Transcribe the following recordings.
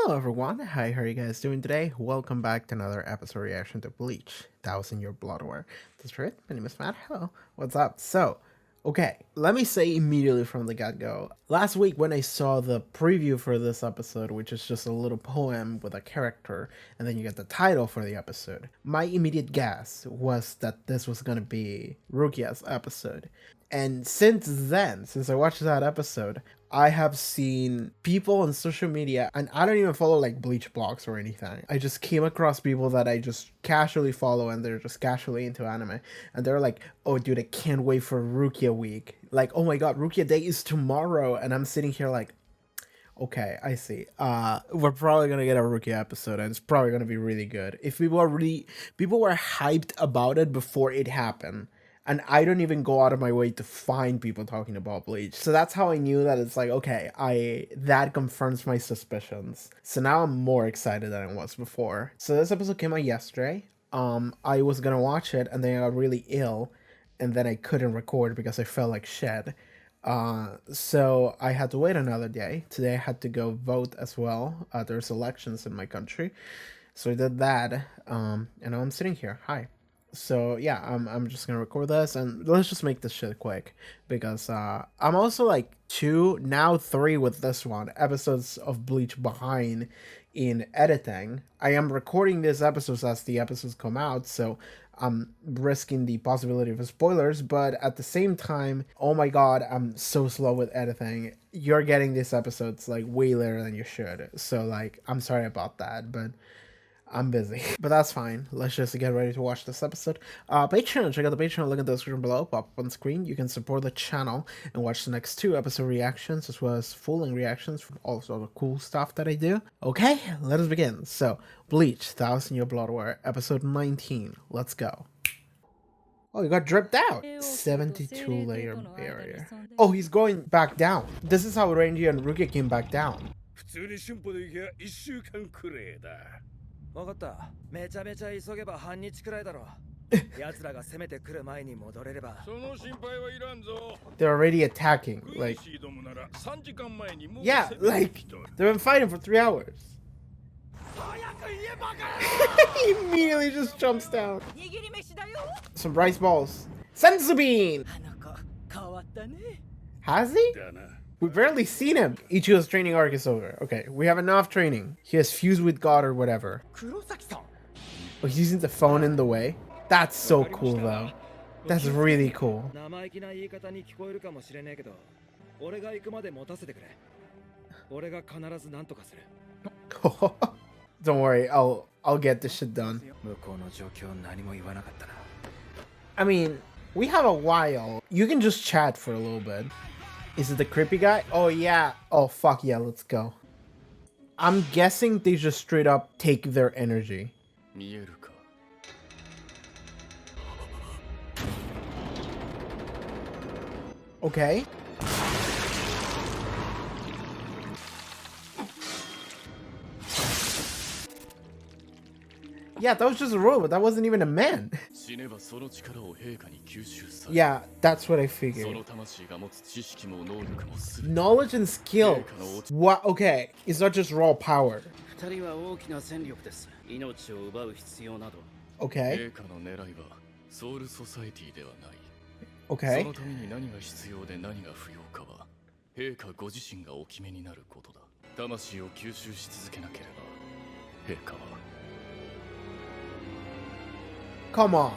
Hello everyone, hi, how are you guys doing today? Welcome back to another episode reaction to Bleach. That was in your blood war. That's right, my name is Matt. Hello, what's up? So, okay, let me say immediately from the get-go. Last week when I saw the preview for this episode, which is just a little poem with a character, and then you get the title for the episode, my immediate guess was that this was gonna be Rukia's episode. And since then, since I watched that episode, I have seen people on social media, and I don't even follow like Bleach blogs or anything. I just came across people that I just casually follow and they're just casually into anime. And they're like, oh dude, I can't wait for Rukia week. Like, oh my god, Rukia Day is tomorrow. And I'm sitting here like, okay, I see. We're probably gonna get a Rukia episode and it's probably gonna be really good. If people were hyped about it before it happened. And I don't even go out of my way to find people talking about Bleach. So that's how I knew that it's like, okay, that confirms my suspicions. So now I'm more excited than I was before. So this episode came out yesterday. I was gonna watch it and then I got really ill and then I couldn't record because I felt like shit. So I had to wait another day. Today I had to go vote as well. There's elections in my country. So I did that. And now I'm sitting here. Hi. So yeah, I'm just gonna record this and let's just make this shit quick because I'm also like 2, now 3 with this one episodes of Bleach behind in editing. I am recording these episodes as the episodes come out, so I'm risking the possibility of spoilers, but at the same time, oh my god, I'm so slow with editing. You're getting these episodes like way later than you should, so like I'm sorry about that, but I'm busy, but that's fine. Let's just get ready to watch this episode. Patreon, check out the Patreon, link in the description below, pop up on screen. You can support the channel and watch the next 2 episode reactions, as well as full-length reactions from all sorts of cool stuff that I do. Okay, let us begin. So, Bleach, 1000 Year Blood War, episode 19. Let's go. Oh, you got dripped out. 72 layer barrier. Oh, he's going back down. This is how Renji and Rukia came back down. わかった。めちゃめちゃ急げば半日くらいだろ。奴らが攻めてくる前に戻れれば。その心配はいらんぞ。They're already attacking. Like, yeah, like they've been fighting for 3 hours. He immediately just jumps down. Some rice balls. Senzu bean. Has he? We've barely seen him. Ichigo's training arc is over. Okay, we have enough training. He has fused with God or whatever. Oh, he's using the phone in the way. That's so cool though. That's really cool. Don't worry, I'll get this shit done. I mean, we have a while. You can just chat for a little bit. Is it the creepy guy? Oh yeah. Oh fuck yeah, let's go. I'm guessing they just straight up take their energy. Okay. Yeah, that was just a robot. That wasn't even a man. Yeah, that's what I figured. Knowledge and skill. What? Okay, it's not just raw power. Okay. Okay. Come on.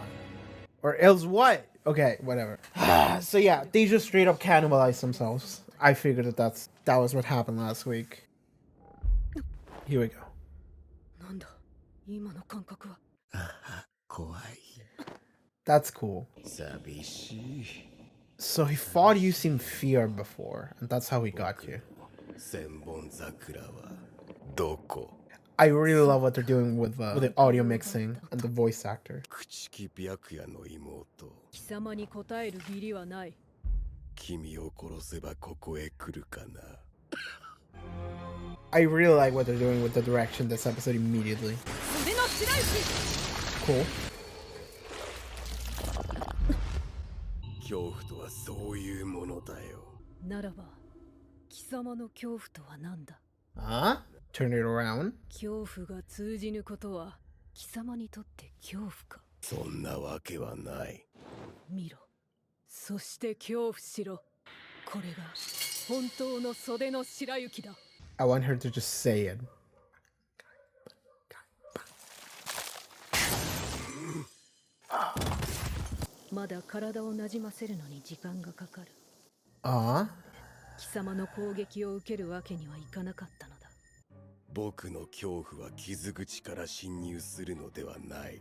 Or else what? Okay, whatever. So yeah, they just straight up cannibalized themselves. I figured that was what happened last week. Here we go. That's cool. So he fought using fear before, and that's how he got you. I really love what they're doing with the audio mixing and the voice actor. I really like what they're doing with the direction this episode immediately. Cool. Huh? Turn it around. 恐怖が通じぬことは貴様にとって恐怖か。そんなわけはない。見ろ。そして恐怖しろ。これが本当の袖の白雪だ。I want her to just say it. まだ体をなじませるのに時間がかかる。貴様の攻撃を受けるわけにはいかなかったのだ。僕の恐怖は傷口から侵入するのではない。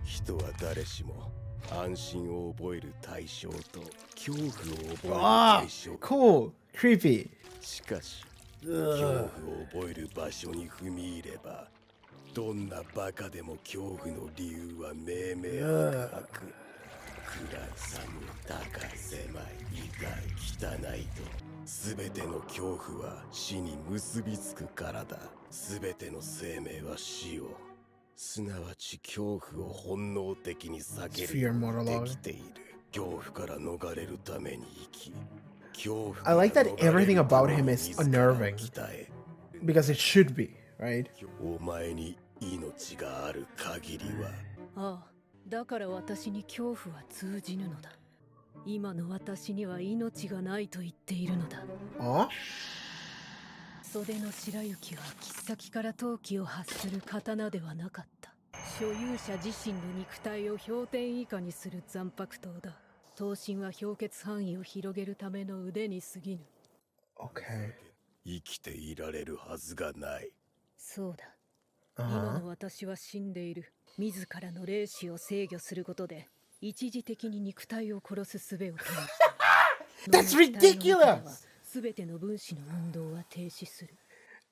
人は誰しも安心を覚える対象と恐怖を覚える対象。Cool. Creepy. しかし恐怖を覚える場所に踏み入ればどんなバカでも恐怖の理由は明々赤く暗い寒い高い狭い痛い汚いと全ての恐怖は死に結びつくからだ。全ての生命は死をすなわち恐怖を本能的に避けるようにできている。恐怖から逃れるために生き I like that everything about him is unnerving. Because it should be, right? お前に命がある限りは。ああ、だから私に恐怖は通じぬのだ。今の私には命がないと言っているのだ。袖の白雪は切っ先から闘気を発する刀ではなかった。所有者自身の肉体を氷点以下にする残白刀だ。刀身は氷結範囲を広げるための腕に過ぎぬ。Okay. 生きていられるはずがない。そうだ。今の私は死んでいる。自らの霊視を制御することで一時的に肉体を殺す術を手にした。That's ridiculous! すべての分子の運動は停止する。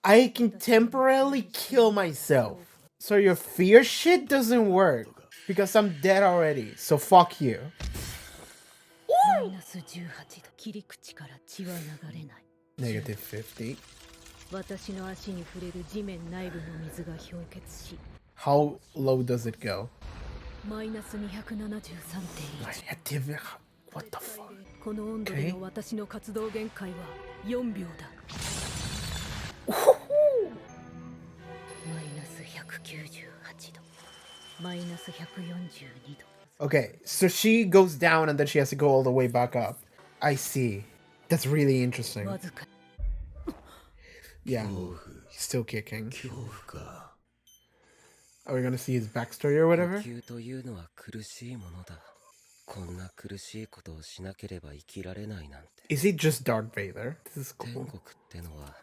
I can temporarily kill myself. So your fear shit doesn't work. Because I'm dead already. So fuck you. マイナス18度。切り口から血は流れない。Negative 50. 私の足に触れる地面内部の水が氷結し。How low does it go? マイナス273.1。Negative. What the fuck? この温度での私の活動限界は4秒だ。マイナス198度。マイナス142度。Okay, so she goes down and then she has to go all the way back up. I see. That's really interesting. Yeah, he's still kicking. Are we gonna see his backstory or whatever? というのは苦しいものだ。こんな苦しいことをしなければ生きられないなんて。Is he just Darth Vader? This is 天 cool. 国ってのは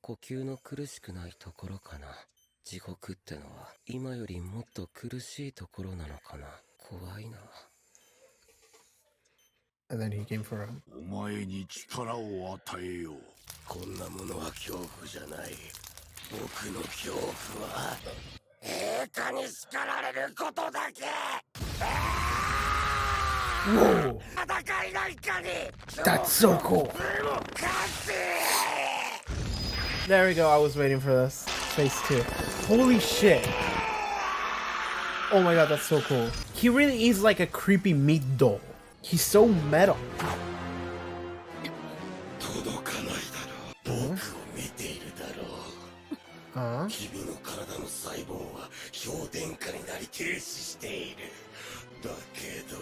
呼吸の苦しくないところかな。地獄ってのは今よりもっと苦しいところなのかな。怖いな。And then he came for him. お前に力を与えよう。こんなものは恐怖じゃない。僕の恐怖は陛下に叱られることだけ。Whoa! 戦いのいかに That's so cool. There we go. I was waiting for this. Phase 2. Holy shit. Oh my god, that's so cool. He really is like a creepy meat doll. He's so metal. 届かないだろう。僕を見ているだろう。君の体の細胞は氷点下になり停止している。だけど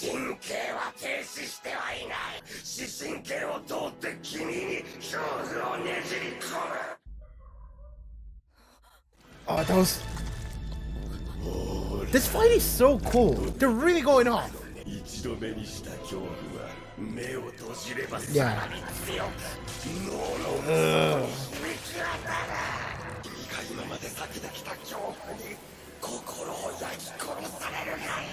神経は停止してはいない。視神経を通って君に恐怖をねじり込む。Oh, that was... This fight is so cool. They're really going off. 一度目にした恐怖は目を閉じればさ Yeah. らに強く脳の響き渡る。君が今まで避けてきた恐怖に心を焼き殺されるがいい。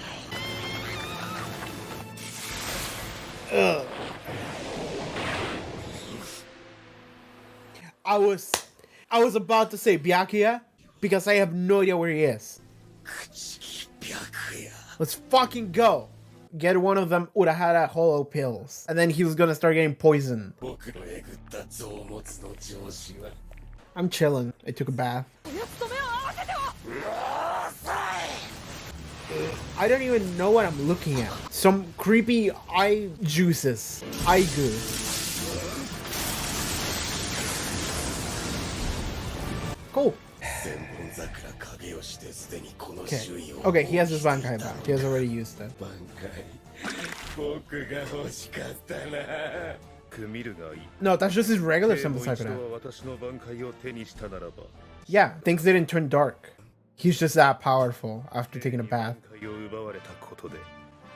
I was about to say Byakuya because I have no idea where he is. Let's fucking go. Get one of them Urahara hollow pills. And then he was gonna start getting poisoned. I'm chilling. I took a bath. I don't even know what I'm looking at. Some creepy eye juices. Eye goo. Cool. 千本桜影をしてすでにこの Okay. 周囲を Okay, he has his Bankai back. He has already used it. 挽回僕が欲しかったな組みるがいい No, that's just his regular でも Simple 一度 Sakura. は私の挽回を手にしたならば Yeah, things didn't turn dark. He's just that powerful after taking a bath. 挽回を奪われたことで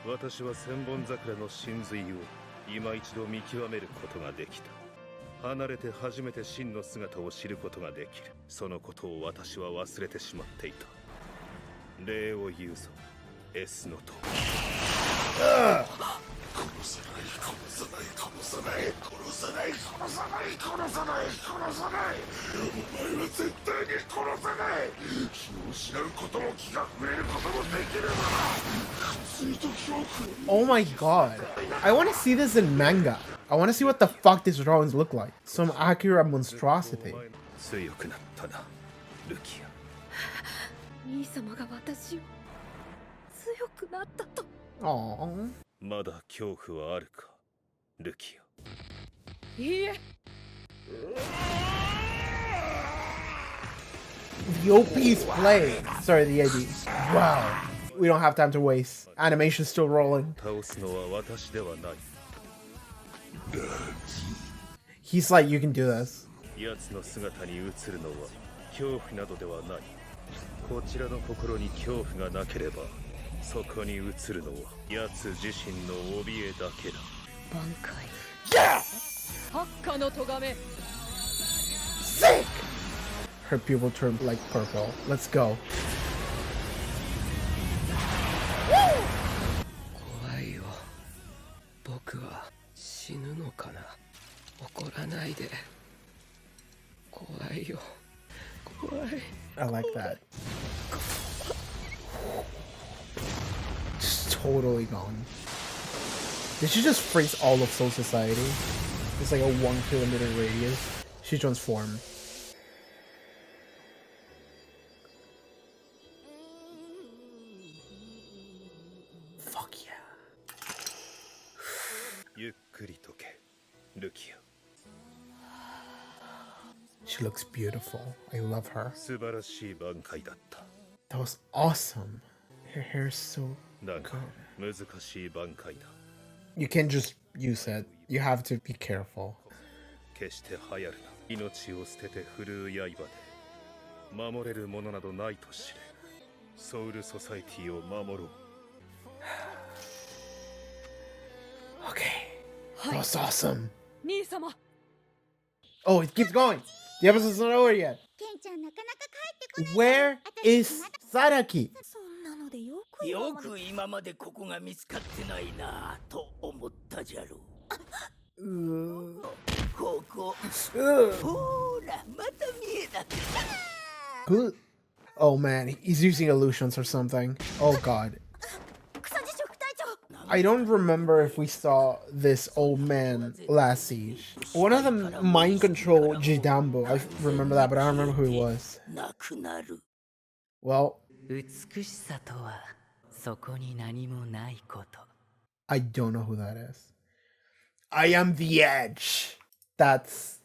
私は千本桜の真髄を今一度見極めることができた離れて初めて真の姿を知ることができるそのことを私は忘れてしまっていた礼を言うぞ S のと殺さない殺さない殺さない殺さない殺さない殺さない殺さないお前は絶対に殺さない気を失うことも気が触れることもできるな熱いと恐怖 Oh my god. I want to see this in manga. I want to see what the fuck these drawings look like. Some Akira monstrosity. 強くなったなルキア兄様が私を強くなったと Aww. まだ恐怖はあるかルキアいいえ The OP's play. Sorry, the AD. Wow. We don't have time to waste. Animation's still rolling. 倒すのは私ではない He's like, you can do this. 奴の姿に映るのは恐怖などではないこちらの心に恐怖がなければそこに映るのは奴自身の怯えだけだ挽回発火の咎め Sick! Her pupil turned like purple. Let's go. 怖いよ僕は死ぬのかな怒らないで怖いよ怖い I like that. Just totally gone. Did she just freeze all of Soul Society? It's like a 1 kilometer radius. She transformed. Fuck yeah. ゆっくり解けルキア She looks beautiful. I love her. 素晴らしい挽回だった That was awesome. Her hair's so だが難しい挽回だ You can't just use it. You have to be careful. 決して流行るな命を捨てて振るう刃で守れるものなどないと知れソウルソサイティを守ろう Okay. That was awesome. 兄様 Oh, it keeps going. The episode's not over yet. ケンちゃんなかなか帰ってこない Where is Saraki? そんなのでよくよく今までここが見つかってないなぁと思ったじゃろう。ここ。ほら、また見えなくな。 Who? Oh man, he's using illusions or something. Oh god. 草地職隊長 I don't remember if we saw this old man last siege. One of them mind control Jidambo. I remember that, but I don't remember who he was. なくなる。 Well, 美しさとはそこに何もないこと。 I don't know who that is. I am the Edge. That's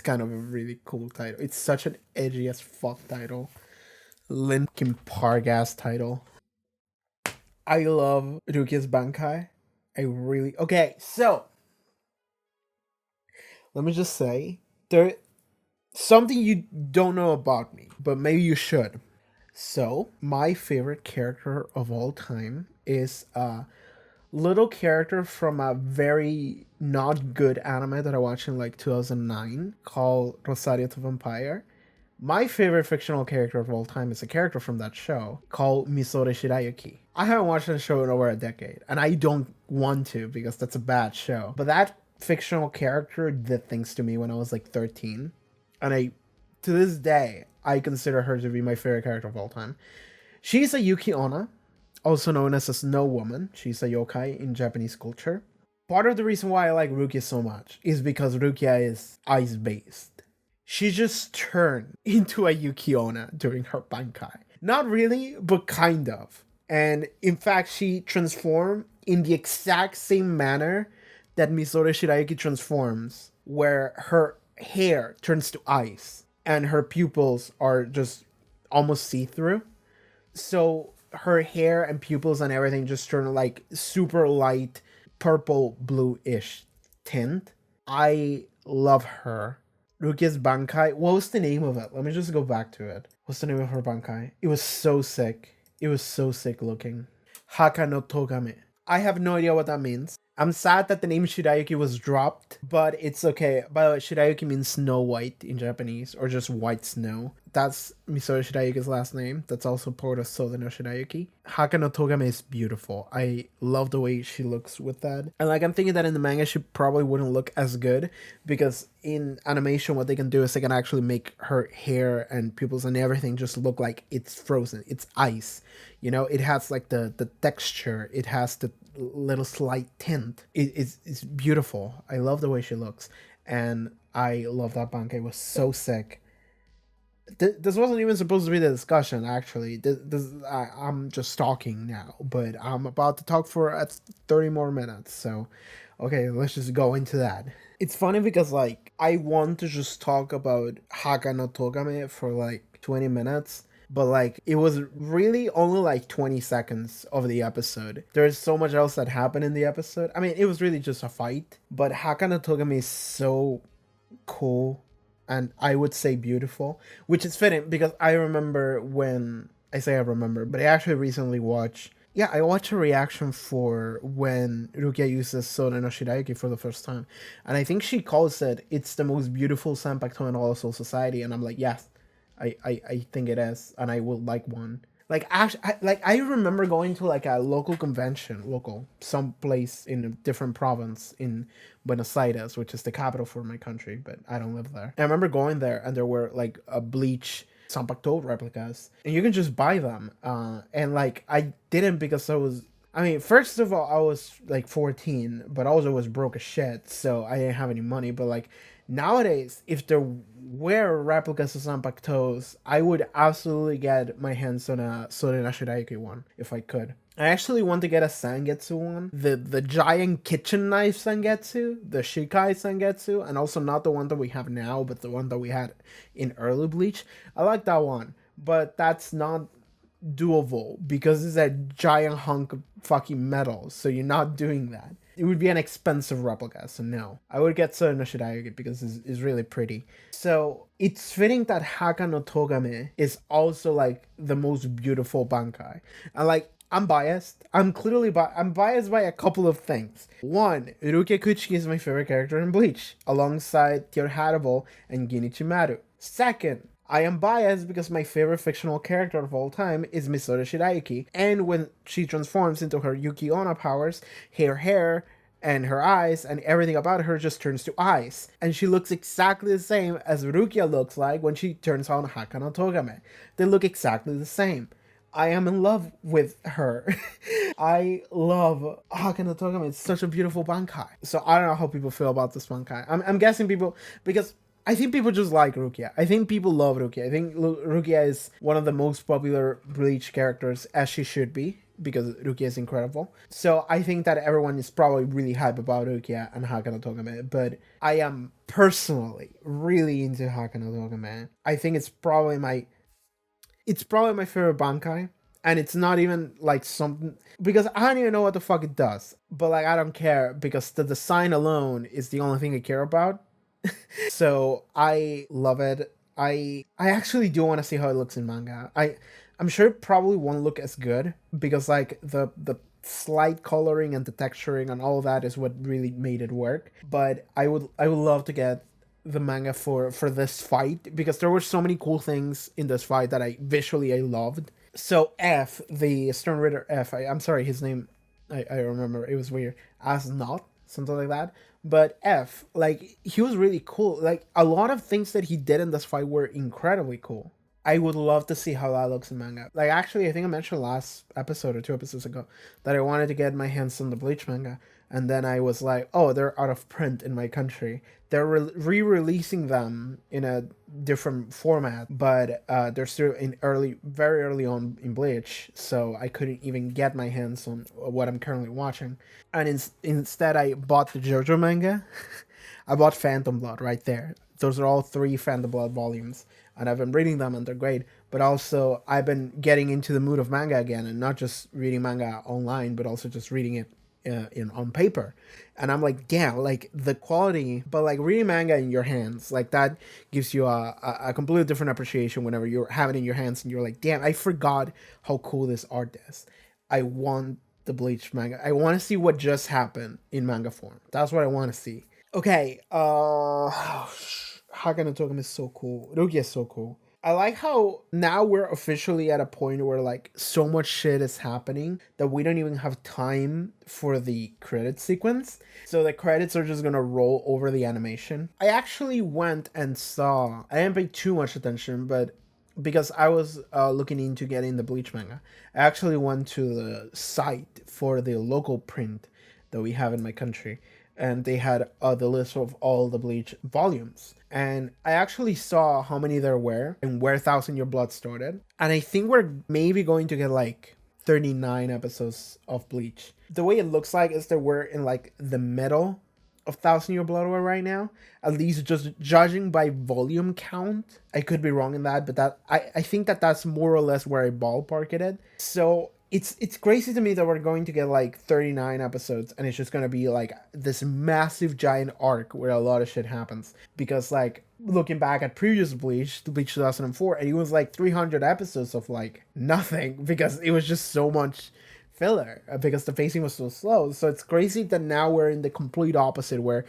kind of a really cool title. It's such an edgy as fuck title. Linkin Park ass title. I love Rukia's Bankai. Okay, so let me just say there something you don't know about me, but maybe you should. So, my favorite character of all time is a little character from a very not good anime that I watched in like 2009 called Rosario the Vampire. My favorite fictional character of all time is a character from that show called Misore Shirayuki. I haven't watched the show in over a decade, and I don't want to because that's a bad show. But that fictional character did things to me when I was like 13, and to this day, I consider her to be my favorite character of all time. She's a Yuki Onna, also known as a Snow Woman. She's a yokai in Japanese culture. Part of the reason why I like Rukia so much is because Rukia is ice-based. She just turned into a Yuki Onna during her Bankai. Not really, but kind of. And in fact, she transformed in the exact same manner that Misore Shirayuki transforms, where her hair turns to ice. and her pupils are just almost see-through. So her hair and pupils and everything just turn like super light purple blue-ish tint. I love her. Rukia's Bankai. What was the name of it? Let me just go back to it. What's the name of her Bankai? It was so sick. It was so sick looking. Haka no Togame. I have no idea what that means. I'm sad that the name Shirayuki was dropped, but it's okay. By the way, Shirayuki means snow white in Japanese, or just white snow. That's Misora Shirayuki's last name. That's also part of Soda no Shirayuki. Haka no Togame is beautiful. I love the way she looks with that. And like, I'm thinking that in the manga, she probably wouldn't look as good, because in animation, what they can do is they can actually make her hair and pupils and everything just look like it's frozen. It's ice. You know, it has like the texture. It has the little slight tint. It's beautiful. I love the way she looks. And I love that Bankai. It was so sick. This wasn't even supposed to be the discussion, actually. I'm just talking now, but I'm about to talk for 30 more minutes. So, okay, let's just go into that. It's funny because, like, I want to just talk about Haka no Togame for like 20 minutes. But like, it was really only like 20 seconds of the episode. There's so much else that happened in the episode. I mean, it was really just a fight. But Haka no Togame is so cool, and I would say beautiful, which is fitting because I remember when I say I remember, but I actually recently watched. Yeah, I watched a reaction for when Rukia uses Soda no Shirayuki for the first time, and I think she calls it's the most beautiful Senpakuto in all of Soul Society, and I'm like, yes, I think it is, and I would like one. Like, actually, I remember going to like a local convention, someplace in a different province in Buenos Aires, which is the capital for my country, but I don't live there. And I remember going there, and there were like a Bleach Senpakuto replicas, and you can just buy them. And like, I didn't because I mean, first of all, I was like 14, but also was broke as shit, so I didn't have any money. But like, nowadays, if there were replicas of Senpakutos, I would absolutely get my hands on a Soda no Shirayuki one, if I could. I actually want to get a Sangetsu one. The giant kitchen knife Sangetsu, the Shikai Sangetsu, and also not the one that we have now, but the one that we had in early Bleach. I like that one, but that's not doable because it's a giant hunk of fucking metal, so you're not doing that. It would be an expensive replica, so no. I would get Soda no Shirayuki because it's really pretty. So it's fitting that Haka no Togame is also like the most beautiful Bankai. And like, I'm biased. I'm biased by a couple of things. One, Rukia Kuchiki is my favorite character in Bleach, alongside Tyorharable and Ginichi Maru. Second, I am biased because my favorite fictional character of all time is Misora Shirayuki, and when she transforms into her Yuki Onna powers, her hair and her eyes and everything about her just turns to ice, and she looks exactly the same as Rukia looks like when she turns on Haka no Togame. They look exactly the same. I am in love with her. I love Haka no Togame. It's such a beautiful Bankai. So I don't know how people feel about this Bankai. I'm guessing people, because I think people just like Rukia. I think people love Rukia. I think Rukia is one of the most popular Bleach characters, as she should be, because Rukia is incredible. So I think that everyone is probably really hype about Rukia and Haka no Togame, but I am personally really into Haka no Togame. I think it's probably my favorite Bankai. And it's not even like something, because I don't even know what the fuck it does. But like, I don't care, because the design alone is the only thing I care about. So I love it. I actually do want to see how it looks in manga. I'm sure it probably won't look as good, because like the slight coloring and the texturing and all that is what really made it work. But I would love to get the manga for this fight, because there were so many cool things in this fight that I loved. So F, the Stern Ritter F, I'm sorry, his name, I remember, it was weird, as not, something like that. But F, like, he was really cool. Like, a lot of things that he did in this fight were incredibly cool. I would love to see how that looks in manga. Like, actually, I think I mentioned last episode or 2 episodes ago that I wanted to get my hands on the Bleach manga. And then I was like, oh, they're out of print in my country. They're re-releasing them in a different format, but they're still very early on in Bleach, so I couldn't even get my hands on what I'm currently watching. And instead, I bought the JoJo manga. I bought Phantom Blood right there. Those are all 3 Fan the Blood volumes, and I've been reading them and they're great. But also, I've been getting into the mood of manga again, and not just reading manga online, but also just reading it on paper. And I'm like, damn, like the quality, but like reading manga in your hands, like that gives you a completely different appreciation whenever you have it in your hands and you're like, damn, I forgot how cool this art is. I want the Bleach manga. I want to see what just happened in manga form. That's what I want to see. Okay, Haga no Togami is so cool. Rukia is so cool. I like how now we're officially at a point where like so much shit is happening that we don't even have time for the credit sequence. So the credits are just gonna roll over the animation. I actually went and saw, I didn't pay too much attention, but because I was looking into getting the Bleach manga, I actually went to the site for the local print that we have in my country, and they had the list of all the Bleach volumes. And I actually saw how many there were and where Thousand Year Blood started. And I think we're maybe going to get like 39 episodes of Bleach. The way it looks like is that we're in like the middle of Thousand Year Blood War right now. At least just judging by volume count. I could be wrong in that, but that I think that that's more or less where I ballparked it. So it's crazy to me that we're going to get like 39 episodes and it's just going to be like this massive giant arc where a lot of shit happens. Because like looking back at previous Bleach 2004, and it was like 300 episodes of like nothing because it was just so much filler because the pacing was so slow. So it's crazy that now we're in the complete opposite where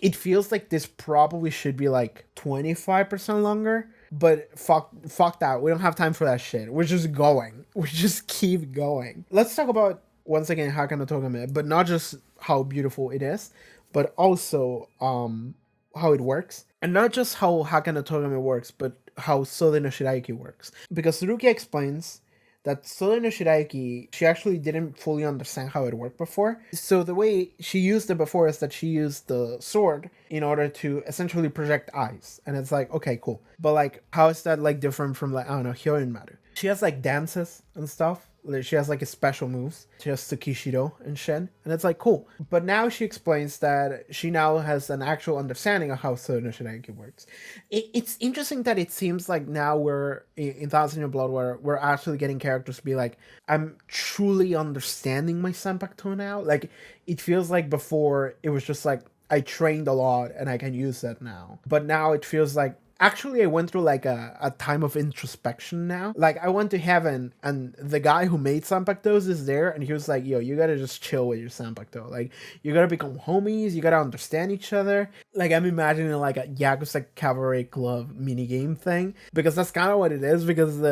it feels like this probably should be like 25% longer. But fuck that. We don't have time for that shit. We're just going. We just keep going. Let's talk about, once again, Haka no Togame, but not just how beautiful it is, but also how it works. And not just how Haka no Togame works, but how Sode no Shiraiki works. Because Rukia explains that Sode no Shiraiki, she actually didn't fully understand how it worked before. So the way she used it before is that she used the sword in order to essentially project eyes. And it's like, okay, cool. But like, how is that like different from like, I don't know, Hyorin Maru? She has like dances and stuff. She has like a special moves. She has Tsukishiro and Shen. And it's like, cool. But now she explains that she now has an actual understanding of how Sode no Shiraiki works. It's interesting that it seems like now we're in Thousand Year Blood where we're actually getting characters to be like, I'm truly understanding my Senpakuto now. Like, it feels like before it was just like, I trained a lot and I can use that now. But now it feels like, actually, I went through like a time of introspection now. Like, I went to heaven and the guy who made Senpakutos is there and he was like, yo, you gotta just chill with your Senpakuto. Like, you gotta become homies, you gotta understand each other. Like, I'm imagining like a Yakuza Cabaret Club minigame thing. Because that's kind of what it is, because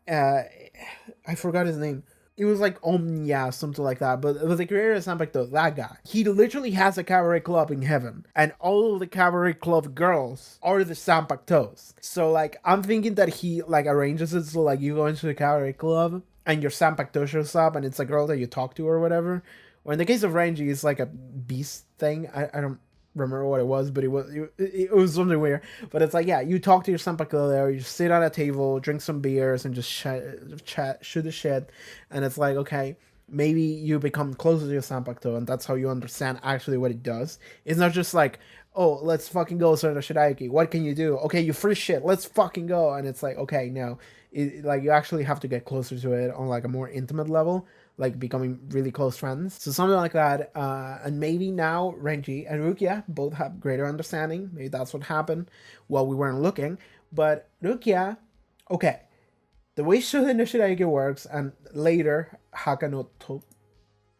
I forgot his name. It was like Omnia, something like that. But it was the creator of Senpakuto, that guy. He literally has a cabaret club in heaven. And all of the cabaret club girls are the Senpakutos. So like, I'm thinking that he like arranges it so like you go into the cabaret club and your Senpakuto shows up and it's a girl that you talk to or whatever. Or in the case of Renji, it's like a beast thing. I don't remember what it was, but it was something weird. But it's like, yeah, you talk to your Senpakuto there, you sit at a table, drink some beers, and just chat, shoot the shit. And it's like, okay, maybe you become closer to your Senpakuto, and that's how you understand actually what it does. It's not just like, oh, let's fucking go, Sode no Shiraiki. What can you do? Okay, you free shit. Let's fucking go. And it's like, okay, no. Like, you actually have to get closer to it on like a more intimate level, like becoming really close friends. So something like that. And maybe now Renji and Rukia both have greater understanding. Maybe that's what happened while we weren't looking. But Rukia, okay, the way Sode no Shiraiki works, and later Haka no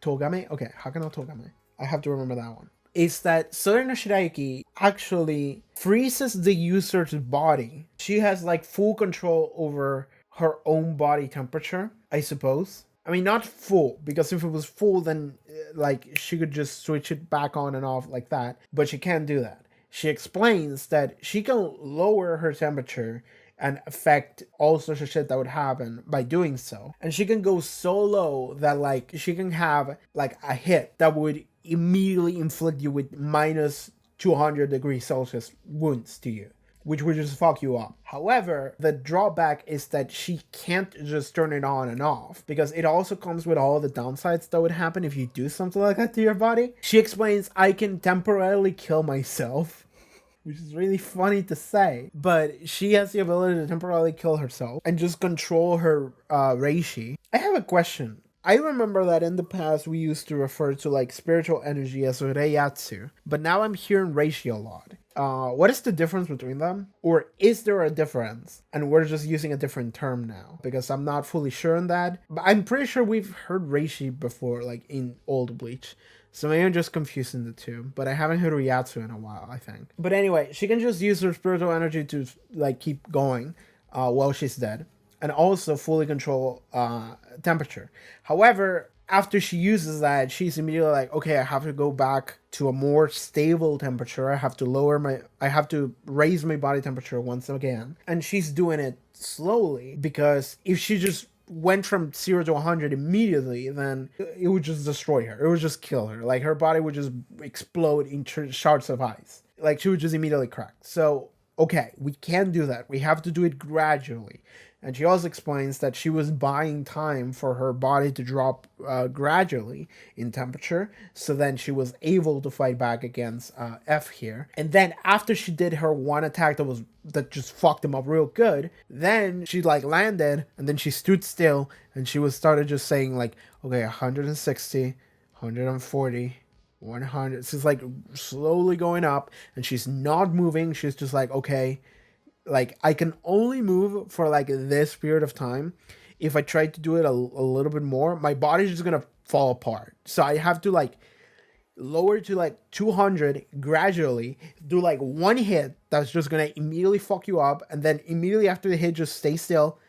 Togame. Okay, Haka no Togame. I have to remember that one. Is that Sode no Shiraiki actually freezes the user's body. She has like full control over her own body temperature, I suppose. I mean, not full, because if it was full, then like she could just switch it back on and off like that. But she can't do that. She explains that she can lower her temperature and affect all sorts of shit that would happen by doing so. And she can go so low that like she can have like a hit that would immediately inflict you with minus 200 degrees Celsius wounds to you, which would just fuck you up. However, the drawback is that she can't just turn it on and off, because it also comes with all the downsides that would happen if you do something like that to your body. She explains, I can temporarily kill myself which is really funny to say. But she has the ability to temporarily kill herself and just control her reishi. I have a question. I remember that in the past we used to refer to like spiritual energy as Reiatsu, but now I'm hearing reishi a lot. What is the difference between them? Or is there a difference? And we're just using a different term now because I'm not fully sure on that. But I'm pretty sure we've heard reishi before, like in old Bleach. So maybe I'm just confusing the two, but I haven't heard Ryatsu in a while, I think. But anyway, she can just use her spiritual energy to like keep going while she's dead, and also fully control temperature. However, after she uses that, she's immediately like, okay, I have to go back to a more stable temperature. I have to raise my body temperature once again. And she's doing it slowly because if she just went from 0 to 100 immediately, then it would just destroy her. It would just kill her. Like her body would just explode in shards of ice. Like she would just immediately crack. So, okay, we can't do that. We have to do it gradually. And she also explains that she was buying time for her body to drop gradually in temperature, so then she was able to fight back against F here. And then after she did her one attack that just fucked him up real good, then she like landed, and then she stood still, and she started just saying like, okay, 160, 140. 100. So it's like slowly going up, and she's not moving. She's just like, okay, like I can only move for like this period of time. If I try to do it a little bit more, my body's just gonna fall apart. So I have to like lower to like 200 gradually, do like one hit that's just gonna immediately fuck you up, and then immediately after the hit, just stay still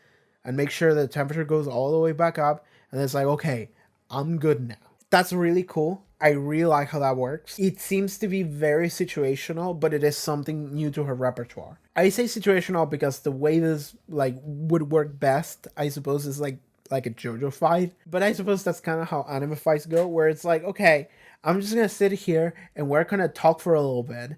and make sure the temperature goes all the way back up, and it's like, okay, I'm good now. That's really cool. I really like how that works. It seems to be very situational, but it is something new to her repertoire. I say situational because the way this like would work best, I suppose, is like a JoJo fight. But I suppose that's kind of how anime fights go, where it's like, okay, I'm just gonna sit here and we're gonna talk for a little bit.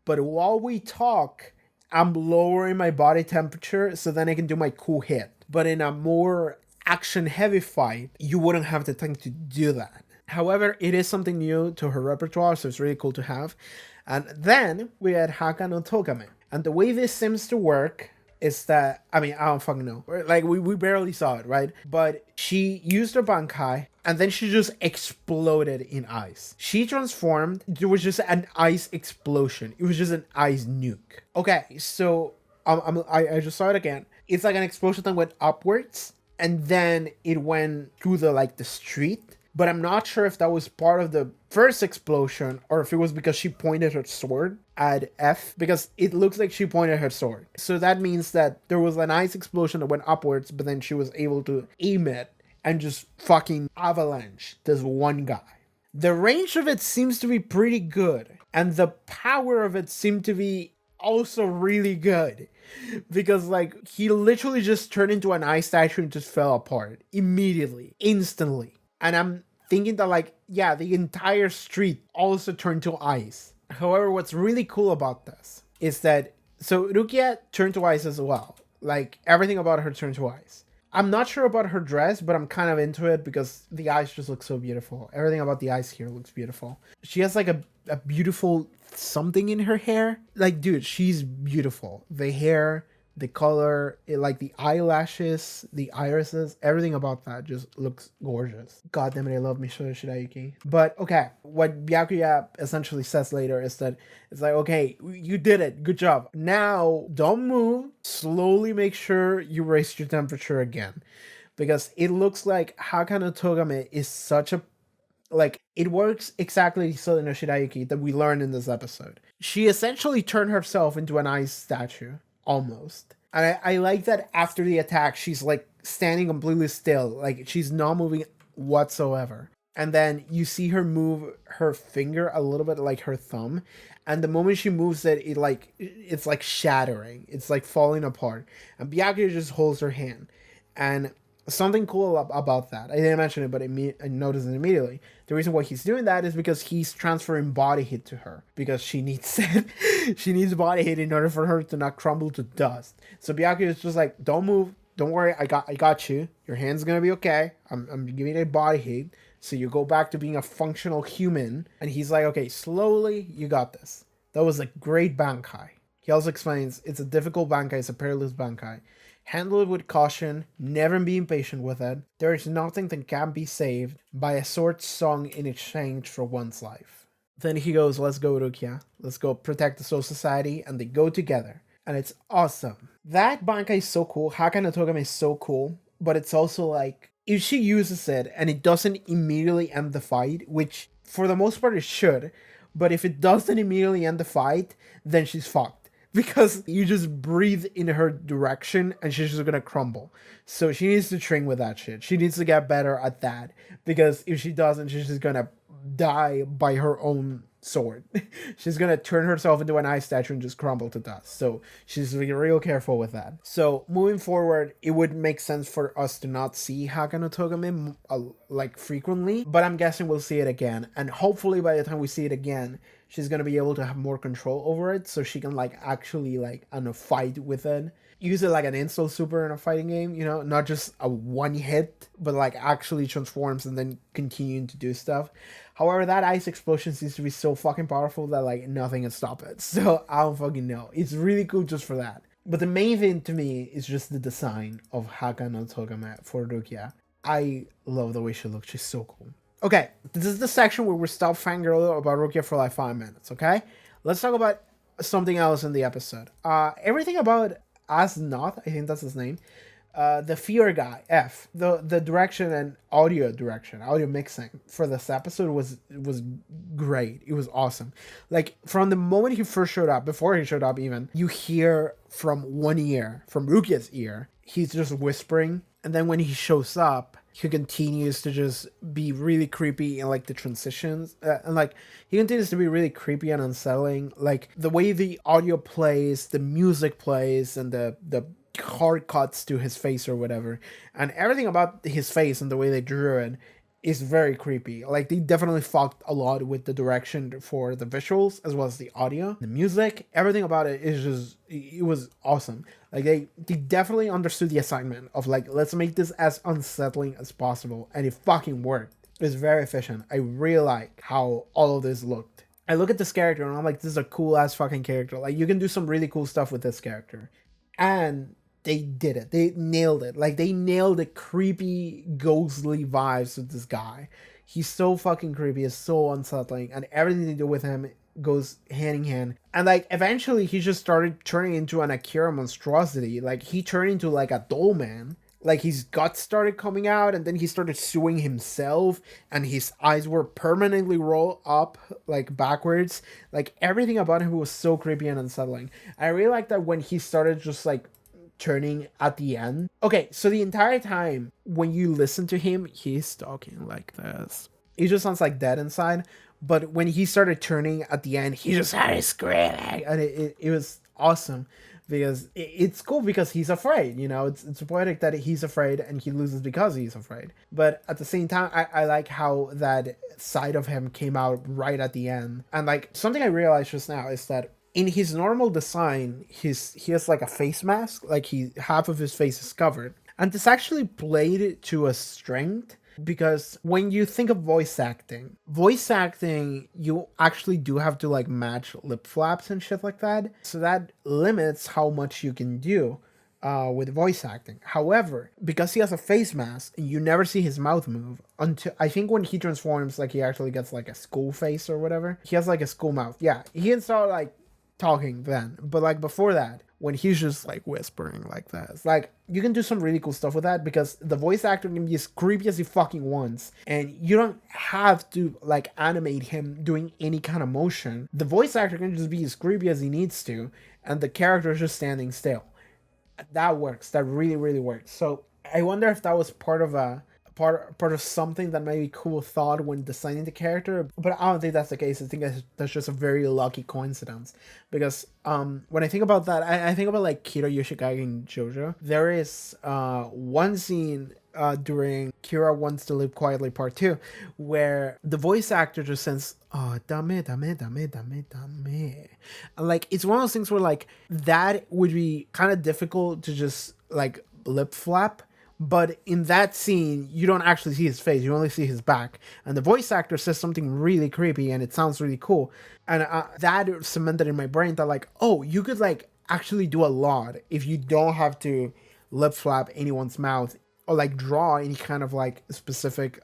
But while we talk, I'm lowering my body temperature so then I can do my cool hit. But in a more action-heavy fight, you wouldn't have the time to do that. However, it is something new to her repertoire, so it's really cool to have. And then we had Haka no Togame. And the way this seems to work is that, I mean, I don't fucking know. Like, we barely saw it, right? But she used her Bankai, and then she just exploded in ice. She transformed, there was just an ice explosion. It was just an ice nuke. Okay, so I just saw it again. It's like an explosion that went upwards, and then it went through the street. But I'm not sure if that was part of the first explosion or if it was because she pointed her sword at F, because it looks like she pointed her sword. So that means that there was an ice explosion that went upwards, but then she was able to aim it and just fucking avalanche this one guy. The range of it seems to be pretty good, and the power of it seemed to be also really good, because like he literally just turned into an ice statue and just fell apart immediately, instantly. And I'm thinking that like, yeah, the entire street also turned to ice. However, what's really cool about this is that, so Rukia turned to ice as well. Like everything about her turned to ice. I'm not sure about her dress, but I'm kind of into it because the ice just looks so beautiful. Everything about the ice here looks beautiful. She has like a beautiful something in her hair. Like, dude, she's beautiful. The hair, the color, like the eyelashes, the irises, everything about that just looks gorgeous. God damn it, I love Mishoyo Shirayuki. But okay, what Byakuya essentially says later is that it's like, okay, you did it, good job. Now, don't move, slowly make sure you raise your temperature again. Because it looks like Haka no Togame is such a, like, it works exactly so no Shirayuki that we learned in this episode. She essentially turned herself into an ice statue. Almost. And I like that after the attack, she's like standing completely still. Like she's not moving whatsoever. And then you see her move her finger a little bit like her thumb. And the moment she moves it, it's like shattering. It's like falling apart. And Byakuya just holds her hand. And something cool about that, I didn't mention it, but I noticed it immediately. The reason why he's doing that is because he's transferring body heat to her, because she needs it. She needs body heat in order for her to not crumble to dust. So Byakuya is just like, don't move, don't worry, I got you. Your hand's gonna be okay. I'm giving it body heat, so you go back to being a functional human. And he's like, okay, slowly, you got this. That was a great bankai. He also explains it's a difficult bankai, it's a perilous bankai. Handle it with caution, never be impatient with it. There is nothing that can be saved by a sword sung in exchange for one's life. Then he goes, let's go, Rukia. Let's go protect the Soul Society, and they go together. And it's awesome. That bankai is so cool. Haka no Togame is so cool, but it's also like, if she uses it and it doesn't immediately end the fight, which for the most part it should, but if it doesn't immediately end the fight, then she's fucked. Because you just breathe in her direction and she's just gonna crumble. So she needs to train with that shit. She needs to get better at that. Because if she doesn't, she's just gonna die by her own sword. She's gonna turn herself into an ice statue and just crumble to dust. So she's being real careful with that. So moving forward, it would make sense for us to not see Haka no Togame like frequently, but I'm guessing we'll see it again. And hopefully by the time we see it again, she's gonna be able to have more control over it, so she can like actually like fight with it. Use it like an insult super in a fighting game, you know, not just a one hit, but like actually transforms and then continuing to do stuff. However, that ice explosion seems to be so fucking powerful that like nothing can stop it. So I don't fucking know. It's really cool just for that. But the main thing to me is just the design of Haka no Togame for Rukia. I love the way she looks. She's so cool. Okay, this is the section where we stop fangirling about Rukia for like 5 minutes, okay? Let's talk about something else in the episode. Everything about Asnoth, I think that's his name, the fear guy, F, the direction and audio mixing for this episode was great. It was awesome. Like, from the moment he first showed up, before he showed up even, you hear from one ear, from Rukia's ear, he's just whispering, and then when he shows up, he continues to just be really creepy in like the transitions, and like he continues to be really creepy and unsettling. Like the way the audio plays, the music plays, and the hard cuts to his face or whatever, and everything about his face and the way they drew it is very creepy. Like they definitely fucked a lot with the direction for the visuals as well as the audio, the music, everything about it is just, it was awesome. Like they definitely understood the assignment of like, let's make this as unsettling as possible, and it fucking worked. It's very efficient. I really like how all of this looked. I look at this character and I'm like, this is a cool ass fucking character. Like you can do some really cool stuff with this character. And they did it. They nailed it. Like they nailed the creepy, ghostly vibes with this guy. He's so fucking creepy. It's so unsettling, and everything they do with him goes hand in hand. And like eventually he just started turning into an Akira monstrosity. Like he turned into like a doll man. Like his guts started coming out, and then he started suing himself, and his eyes were permanently rolled up like backwards. Like everything about him was so creepy and unsettling. I really like that when he started just like turning at the end. Okay, so the entire time when you listen to him, he's talking like this. He just sounds like dead inside. But when he started turning at the end, he just started screaming, and it was awesome. Because it's cool because he's afraid, you know, it's poetic that he's afraid and he loses because he's afraid. But at the same time, I like how that side of him came out right at the end. And like something I realized just now is that in his normal design, he has like a face mask, like half of his face is covered. And this actually played to a strength, because when you think of voice acting, you actually do have to like match lip flaps and shit like that. So that limits how much you can do with voice acting. However, because he has a face mask and you never see his mouth move until I think when he transforms, like he actually gets like a school face or whatever. He has like a school mouth. Yeah, he can start like talking then, but like before that, when he's just like whispering like that, it's like you can do some really cool stuff with that, because the voice actor can be as creepy as he fucking wants, and you don't have to like animate him doing any kind of motion. The voice actor can just be as creepy as he needs to, and the character is just standing still. That works. That really works. So I wonder if that was part of something that maybe Cool thought when designing the character, but I don't think that's the case. I think that's just a very lucky coincidence, because when I think about that, I think about like Kira Yoshikage in JoJo. There is one scene during Kira Wants to Live Quietly Part 2 where the voice actor just says, oh, dame. And like it's one of those things where like that would be kind of difficult to just like lip flap. but in that scene, you don't actually see his face. You only see his back. And the voice actor says something really creepy and it sounds really cool. And that cemented in my brain that like, oh, you could like actually do a lot if you don't have to lip flap anyone's mouth or like draw any kind of like specific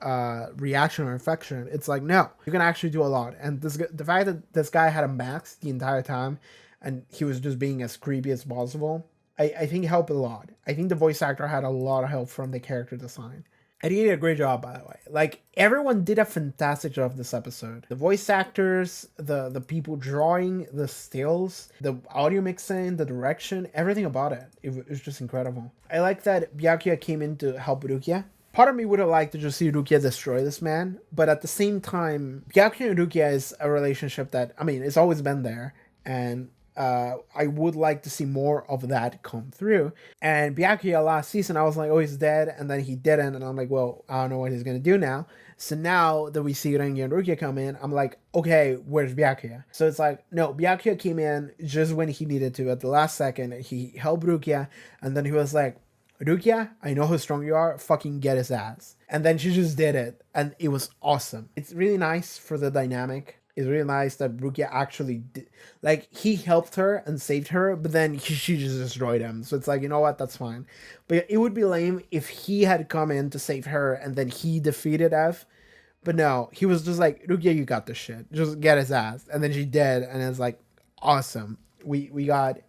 reaction or infection. It's like, no, you can actually do a lot. And the fact that this guy had a mask the entire time and he was just being as creepy as possible, I think helped a lot. I think the voice actor had a lot of help from the character design. And he did a great job, by the way. Like, everyone did a fantastic job this episode. The voice actors, the people drawing, the stills, the audio mixing, the direction, everything about it. It was just incredible. I like that Byakuya came in to help Rukia. Part of me would have liked to just see Rukia destroy this man, but at the same time, Byakuya and Rukia is a relationship that, I mean, it's always been there, and I would like to see more of that come through. And Byakuya last season, I was like, oh, he's dead, and then he didn't, and I'm like, well, I don't know what he's gonna do now. So now that we see Rengi and Rukia come in, I'm like, okay, where's Byakuya? So it's like, no, Byakuya came in just when he needed to. At the last second, he helped Rukia, and then he was like, Rukia, I know how strong you are, fucking get his ass. And then she just did it, and it was awesome. It's really nice for the dynamic. It's really nice that Rukia actually did, like, he helped her and saved her, but then she just destroyed him. So it's like, you know what, that's fine. But it would be lame if he had come in to save her and then he defeated F. But no, he was just like, Rukia, you got this shit. Just get his ass. And then she did, and it's like, awesome. We got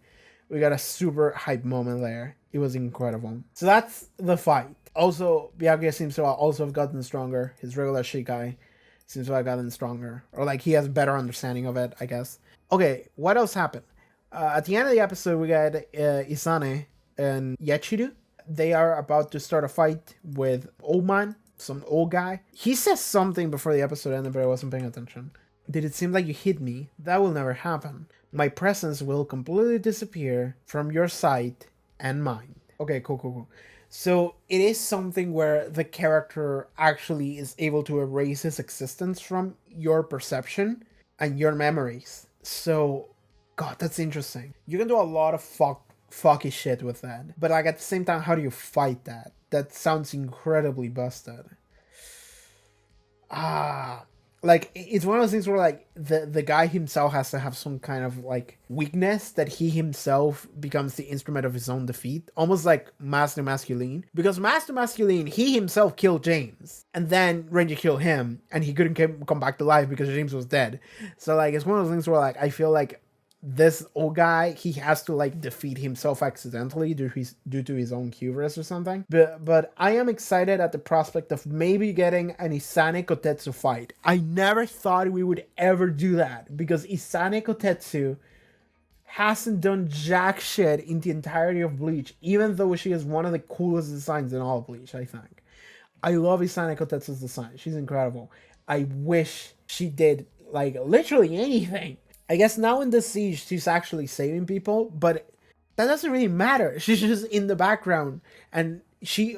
a super hype moment there. It was incredible. So that's the fight. Also, Byakuya seems to also have gotten stronger. His regular Shikai seems to have gotten stronger. Or like he has better understanding of it, I guess. Okay, what else happened? At the end of the episode, we got Isane and Yachiru. They are about to start a fight with old man, some old guy. He says something before the episode ended, but I wasn't paying attention. Did it seem like you hit me? That will never happen. My presence will completely disappear from your sight and mind. Okay, cool. So it is something where the character actually is able to erase his existence from your perception and your memories. So, God, that's interesting. You can do a lot of fucky shit with that. But like at the same time, how do you fight that? That sounds incredibly busted. Like, it's one of those things where, like, the guy himself has to have some kind of, like, weakness that he himself becomes the instrument of his own defeat. Almost like Master Masculine. Because Master Masculine, he himself killed James. And then Renji killed him. And he couldn't come back to life because James was dead. So, like, it's one of those things where, like, I feel like this old guy, he has to like defeat himself accidentally due to his own hubris or something. But I am excited at the prospect of maybe getting an Isane Kotetsu fight. I never thought we would ever do that because Isane Kotetsu hasn't done jack shit in the entirety of Bleach, even though she is one of the coolest designs in all of Bleach, I think. I love Isane Kotetsu's design. She's incredible. I wish she did like literally anything. I guess now in the siege, she's actually saving people, but that doesn't really matter. She's just in the background, and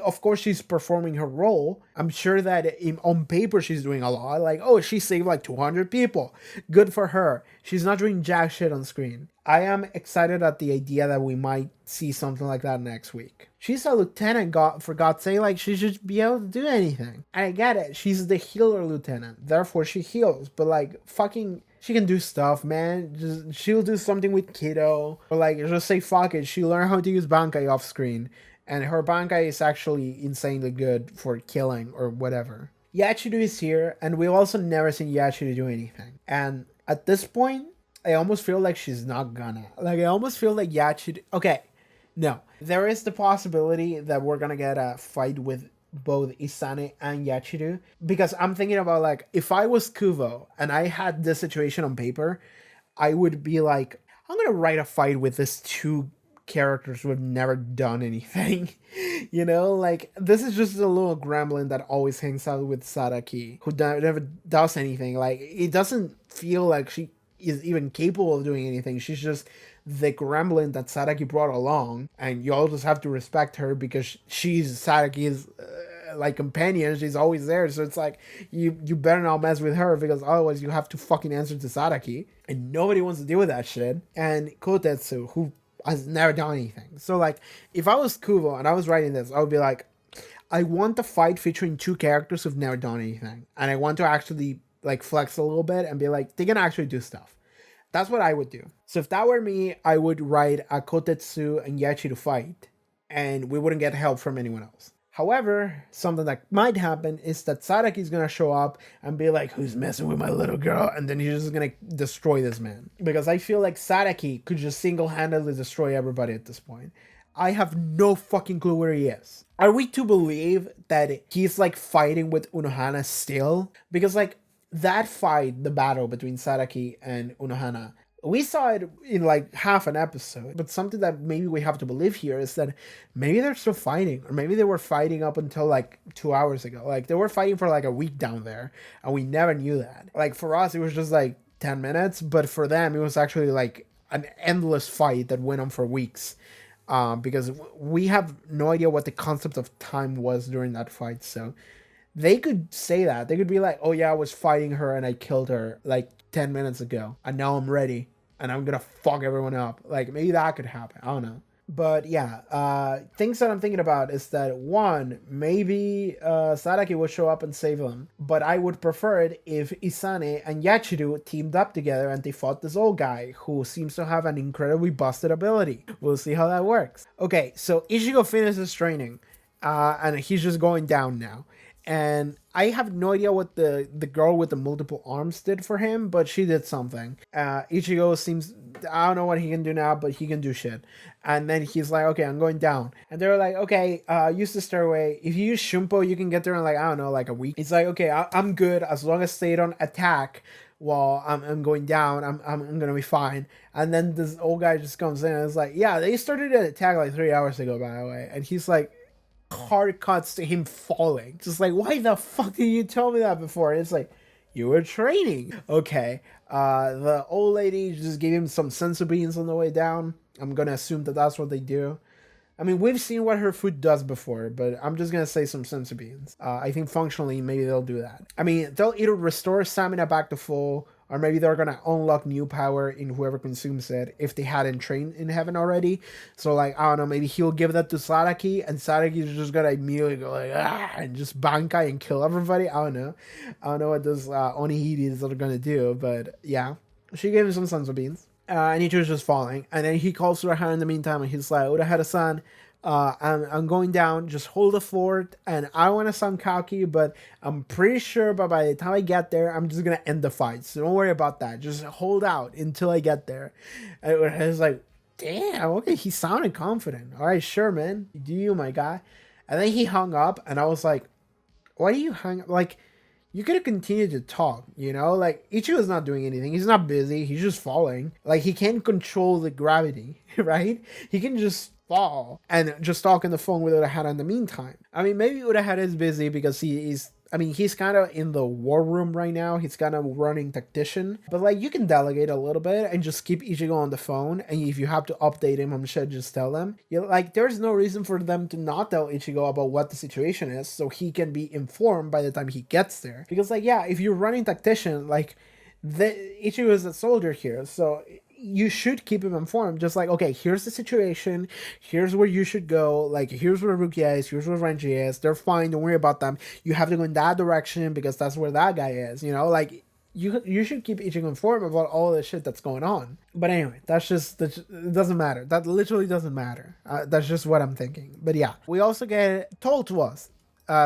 of course, she's performing her role. I'm sure that on paper, she's doing a lot. Like, oh, she saved like 200 people. Good for her. She's not doing jack shit on screen. I am excited at the idea that we might see something like that next week. She's a lieutenant, for God's sake, like, she should be able to do anything. I get it. She's the healer lieutenant. Therefore, she heals. But, like, fucking... she can do stuff, man. She'll do something with Kiddo. Or like, just say fuck it. She'll learn how to use Bankai off screen. And her Bankai is actually insanely good for killing or whatever. Yachiru is here, and we've also never seen Yachiru do anything. And at this point, I almost feel like she's not gonna. Like, I almost feel like Yachiru... okay, no. There is the possibility that we're gonna get a fight with both Isane and Yachiru, because I'm thinking about like, if I was Kuvo and I had this situation on paper, I would be like, I'm gonna write a fight with these two characters who have never done anything. You know, like, this is just a little gremlin that always hangs out with Sadaki, who never does anything. Like, it doesn't feel like she is even capable of doing anything. She's just the gremlin that Sadaki brought along, and you all just have to respect her because she's Sadaki's like companion. She's always there, so it's like you better not mess with her because otherwise you have to fucking answer to Sadaki, and nobody wants to deal with that shit. And Kotetsu, who has never done anything. So like, if I was Kubo and I was writing this, I would be like, I want the fight featuring two characters who've never done anything. And I want to actually like flex a little bit and be like, they can actually do stuff. That's what I would do. So if that were me, I would write a Kotetsu and Yachi to fight, and we wouldn't get help from anyone else. However, something that might happen is that Sadaki's gonna show up and be like, who's messing with my little girl? And then he's just gonna destroy this man. Because I feel like Sadaki could just single-handedly destroy everybody at this point. I have no fucking clue where he is. Are we to believe that he's like fighting with Unohana still? Because like that fight, the battle between Sadaki and Unohana, we saw it in like half an episode, but something that maybe we have to believe here is that maybe they're still fighting, or maybe they were fighting up until like 2 hours ago. Like they were fighting for like a week down there, and we never knew that. Like for us, it was just like 10 minutes, but for them, it was actually like an endless fight that went on for weeks. Because we have no idea what the concept of time was during that fight, so they could say that. They could be like, oh yeah, I was fighting her and I killed her like 10 minutes ago, and now I'm ready and I'm gonna fuck everyone up. Like maybe that could happen. I don't know. But yeah, things that I'm thinking about is that one, maybe Sadaki will show up and save them. But I would prefer it if Isane and Yachiru teamed up together and they fought this old guy who seems to have an incredibly busted ability. We'll see how that works. Okay, so Ichigo finishes training, and he's just going down now. And I have no idea what the girl with the multiple arms did for him, but she did something. Ichigo seems, I don't know what he can do now, but he can do shit. And then he's like, okay, I'm going down. And they're like, okay, use the stairway. If you use Shumpo, you can get there in like, I don't know, like a week. He's like, okay, I'm good as long as they don't attack while I'm going down. I'm gonna be fine. And then this old guy just comes in and is like, yeah, they started an attack like 3 hours ago, by the way. And he's like, hard cuts to him falling. Just like, why the fuck did you tell me that before? And it's like, you were training. Okay. The old lady just gave him some senzu beans on the way down. I'm gonna assume that that's what they do. I mean, we've seen what her food does before, but I'm just gonna say some senzu beans. I think functionally, maybe they'll do that. I mean, they'll either restore stamina back to full, or maybe they're gonna unlock new power in whoever consumes it if they hadn't trained in heaven already. So like, I don't know, maybe he'll give that to Sadaki, and Sadaki's just gonna immediately go like, and just bankai and kill everybody. I don't know what those Onihiris are gonna do, but yeah. She gave him some senzu beans. And Ichigo's just falling. And then he calls Urahara in the meantime, and he's like, Urahara-san, I'm going down, just hold the fort, and I want to sound cocky, but I'm pretty sure by the time I get there, I'm just going to end the fight. So don't worry about that. Just hold out until I get there. And Urahara's like, damn, okay, he sounded confident. All right, sure, man. Do you, my guy? And then he hung up, and I was like, why do you hang up? Like, you could have continued to talk, you know? Like, Ichigo's not doing anything. He's not busy. He's just falling. Like, he can't control the gravity, right? He can just fall and just talk on the phone with Urahara in the meantime. I mean, maybe Urahara is busy because he's kind of in the war room right now. He's kind of running tactician. But, like, you can delegate a little bit and just keep Ichigo on the phone. And if you have to update him, I'm sure just tell them. Like, there's no reason for them to not tell Ichigo about what the situation is so he can be informed by the time he gets there. Because, like, yeah, if you're running tactician, like, Ichigo is a soldier here. So you should keep him informed. Just like, okay, here's the situation. Here's where you should go. Like, here's where Rukia is. Here's where Renji is. They're fine. Don't worry about them. You have to go in that direction because that's where that guy is. You know, like, you should keep Ichigo informed about all the shit that's going on. But anyway, it doesn't matter. That literally doesn't matter. That's just what I'm thinking. But yeah, we also get told to us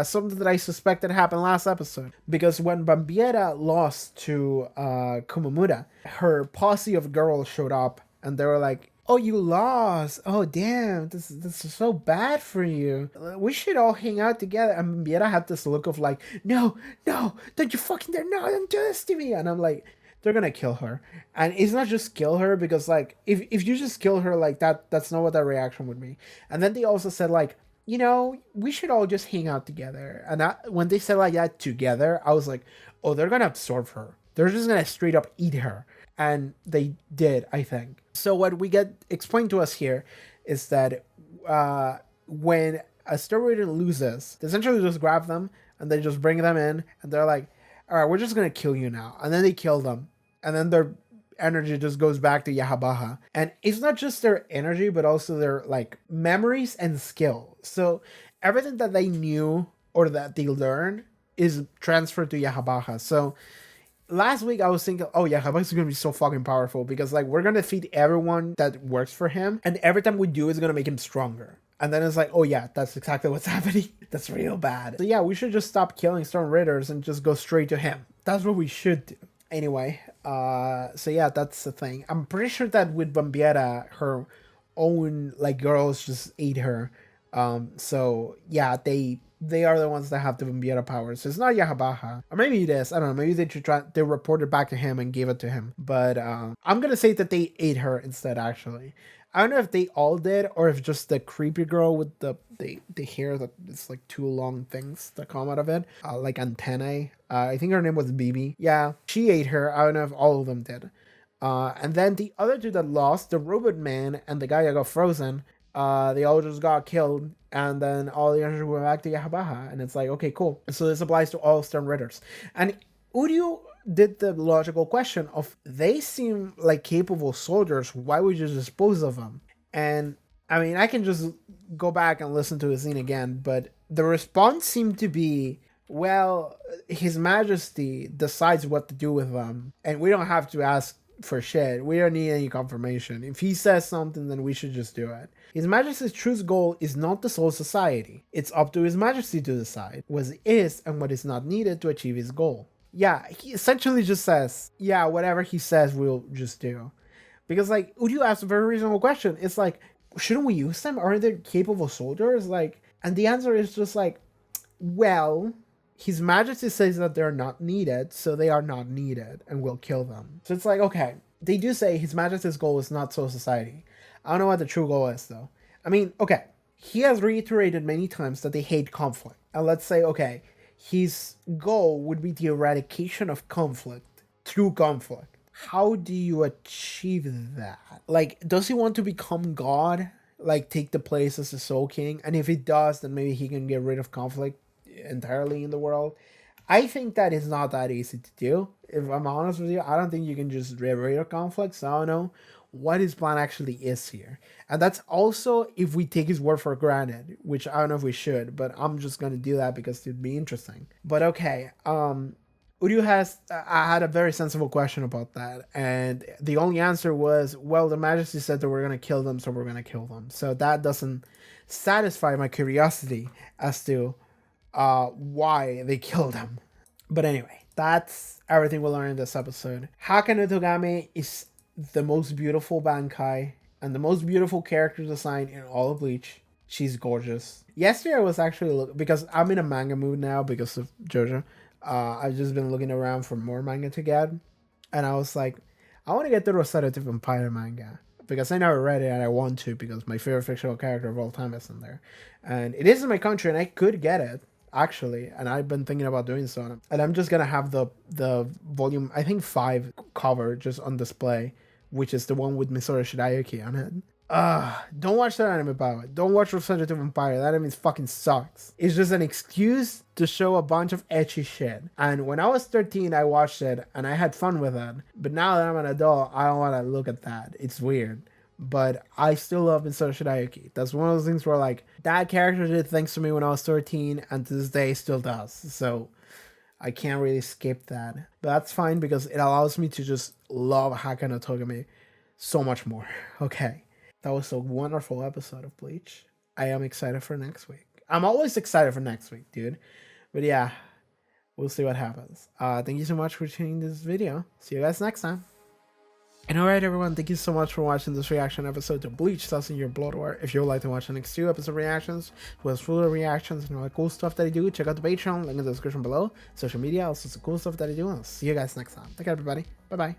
something that I suspected happened last episode. Because when Bambiera lost to Kumamura, her posse of girls showed up and they were like, oh, you lost. Oh, damn. This is so bad for you. We should all hang out together. And Bambiera had this look of like, no, don't you fucking dare. No, don't do this to me. And I'm like, they're gonna kill her. And it's not just kill her because like, if you just kill her like that, that's not what that reaction would be. And then they also said like, you know, we should all just hang out together. And when they said like that together, I was like, oh, they're gonna absorb her. They're just gonna straight up eat her. And they did, I think. So what we get explained to us here is that when a steroid loses, they essentially just grab them and they just bring them in and they're like, all right, we're just gonna kill you now. And then they kill them. And then they're energy just goes back to Yahabaha. And it's not just their energy, but also their like memories and skill. So everything that they knew or that they learned is transferred to Yahabaha. So last week I was thinking, oh yeah, Yahabaha is gonna be so fucking powerful because like we're gonna feed everyone that works for him, and every time we do, it's gonna make him stronger. And then it's like, oh yeah, that's exactly what's happening. That's real bad. So yeah, we should just stop killing Storm Raiders and just go straight to him. That's what we should do. Anyway, so yeah, that's the thing. I'm pretty sure that with Bambiera, her own like girls just ate her. So yeah, they are the ones that have the Bambiera powers. So it's not Yahabaha. Or maybe it is. I don't know. Maybe they reported back to him and gave it to him. But I'm gonna say that they ate her instead, actually. I don't know if they all did or if just the creepy girl with the hair that it's like two long things that come out of it, like antennae. I think her name was BB. Yeah, she ate her. I don't know if all of them did. And then the other two that lost, the robot man and the guy that got frozen, they all just got killed, and then all the others went back to Yahabaha, and it's like, okay, cool. So this applies to all Stern Ridders. And Uryu did the logical question of, they seem like capable soldiers, why would you dispose of them? And I mean, I can just go back and listen to the scene again, but the response seemed to be, well, His Majesty decides what to do with them, and we don't have to ask for shit. We don't need any confirmation. If he says something, then we should just do it. His Majesty's true goal is not the Soul Society. It's up to His Majesty to decide what is and what is not needed to achieve his goal. Yeah, he essentially just says, yeah, whatever he says, we'll just do. Because, like, Uryu asked a very reasonable question. It's like, shouldn't we use them? Aren't they capable soldiers? Like, and the answer is just like, well, His Majesty says that they're not needed, so they are not needed, and we'll kill them. So it's like, okay, they do say His Majesty's goal is not Soul Society. I don't know what the true goal is, though. I mean, okay, he has reiterated many times that they hate conflict. And let's say, okay, his goal would be the eradication of conflict through conflict. How do you achieve that? Like, does he want to become God? Like, take the place as the Soul King? And if he does, then maybe he can get rid of conflict entirely in the world. I think that is not that easy to do. If I'm honest with you, I don't think you can just get rid of conflict. So I don't know what his plan actually is here. And that's also if we take his word for granted, which I don't know if we should, but I'm just going to do that because it'd be interesting. But okay, Uryu had a very sensible question about that, and the only answer was, well, the Majesty said that we're going to kill them, so we're going to kill them. So that doesn't satisfy my curiosity as to why they killed them. But anyway, that's everything we learned in this episode. Hakano Togame is the most beautiful Bankai and the most beautiful character design in all of Bleach. She's gorgeous. Yesterday I was actually because I'm in a manga mood now because of JoJo. I've just been looking around for more manga to get, and I was like, I want to get the Rosetta to Vampire manga because I never read it and I want to because my favorite fictional character of all time is in there, and it is in my country and I could get it actually, and I've been thinking about doing so, and I'm just gonna have the volume, I think 5 cover just on display, which is the one with Misora Shirayuki on it. Don't watch that anime, by the way. Don't watch Rosetta to Vampire. That anime fucking sucks. It's just an excuse to show a bunch of ecchi shit. And when I was 13, I watched it and I had fun with it. But now that I'm an adult, I don't want to look at that. It's weird. But I still love Misora Shirayuki. That's one of those things where, like, that character did things to me when I was 13 and to this day still does. So I can't really skip that. But that's fine because it allows me to just love Hakano Togame so much more. Okay. That was a wonderful episode of Bleach. I am excited for next week. I'm always excited for next week, dude. But yeah, we'll see what happens. Thank you so much for tuning this video. See you guys next time. And alright everyone, thank you so much for watching this reaction episode to Bleach, Tossing Your Blood War. If you would like to watch the next 2 episode reactions, with fuller reactions and all the cool stuff that I do, check out the Patreon, link in the description below. Social media, also some cool stuff that I do, and I'll see you guys next time. Take care everybody. Bye bye.